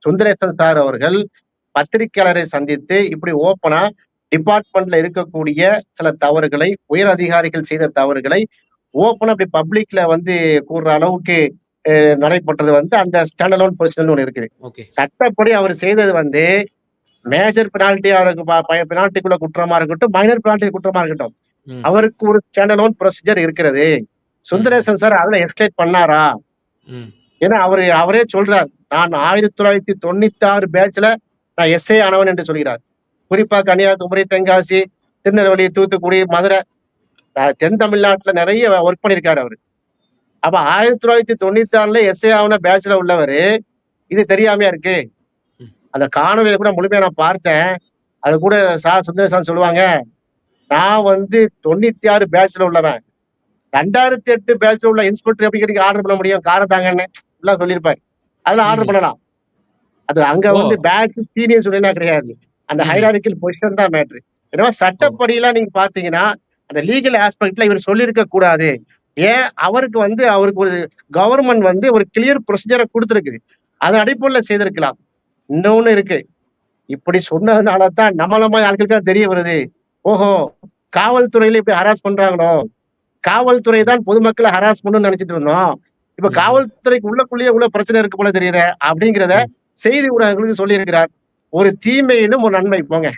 Sundaresan sir அவர்கள் பத்திரிகையாளரை சந்தித்து இப்படி ஓப்பனா டிபார்ட்மெண்ட்ல இருக்கக்கூடிய சில தவறுகளை, உயர் அதிகாரிகள் செய்த தவறுகளை ஓப்பனா அப்படி பப்ளிக்ல வந்து கூறுற அளவுக்கு நடைபெற்றது வந்து அந்த ஸ்டாண்ட் அலோன் பொசிஷன் ஒண்ணு இருக்குது. ஓகே. சட்டப்படி அவர் செய்தது வந்து மேஜர் பெனால்டி அவருக்கு பெனால்டிக்குள்ள குற்றமா இருக்கட்டும், மைனர் பெனால்டி குற்றமா இருக்கட்டும். ம். அவருக்கு ஒரு ஸ்டாண்ட் அலோன் ப்ரொசீஜர் இருக்கிறது. சுந்தரேசன் சார் அதுல எஸ்கலேட் பண்ணாரா? ம். ஏன்னா அவரே சொல்றார். நான் 1996 பேட்ச்ல நான் எஸ்ஐ ஆனவன் என்று சொல்கிறார். குறிப்பா கன்னியாகுமரி, தென்காசி, திருநெல்வேலி, தூத்துக்குடி, மதுரை தென் தமிழ்நாட்டுல நிறைய ஒர்க் பண்ணியிருக்காரு அவரு. அப்ப 1996ல எஸ்ஐ ஆன பேட்ச்ல உள்ளவரு இது தெரியாமையா இருக்கு? ம். அந்த காணொலியில கூட முழுமையா நான் பார்த்தேன். அது கூட சார் சுந்தரேசன் சொல்லுவாங்க, நான் வந்து 96 பேட்ச்ல உள்ளவன். 2008 பேட்ச்ல உள்ள இன்ஸ்பெக்டர் எப்படி நீங்க ஆர்டர் பண்ண முடியும்? கார தாங்கன்னு எல்லாம் சொல்லியிருப்பாரு. அதெல்லாம் ஆர்டர் ம்ஹ்ம். பண்ணலாம். அது அங்க ஓ! வந்து பேட்ச் சீனியர் சொல்லிலாம் கிடையாது. அந்த ம்ஹ்ம். ஹைரார்க்கியல் பொசிஷன் தான் மேட்டர். எனவே ஓ! சட்டப்படிலாம் நீங்க பார்த்தீங்கன்னா, அந்த லீகல் ஆஸ்பெக்ட்ல இவர் சொல்லியிருக்க கூடாது. ஏன் அவருக்கு வந்து அவருக்கு ஒரு கவர்ன்மெண்ட் வந்து ஒரு கிளியர் ப்ரொசீஜர குடுத்திருக்குது. அதன் அடிப்படையில செய்திருக்கலாம். இன்னொன்னு இருக்கு. இப்படி சொன்னதுனால தான் நம்மள மாரி ஆட்களுக்கு தான் தெரிய வருது. ஓஹோ! காவல்துறையில இப்படி ஹராஸ் பண்றாங்களோ! காவல்துறை தான் பொதுமக்கள ஹராஸ் பண்ணும்னு நெனச்சுட்டு இருந்தோம். இப்ப ம்ஹ்ம். காவல்துறைக்கு உள்ளுக்குள்ளேயே இவ்ளோ பிரச்சனை இருக்கு போல தெரியுதே! அப்படிங்கிறத ம். செய்தி ஊடகங்களுக்கு சொல்லியிருக்கிறார். ஒரு தீமையிலும் ஒரு நன்மை போங்க.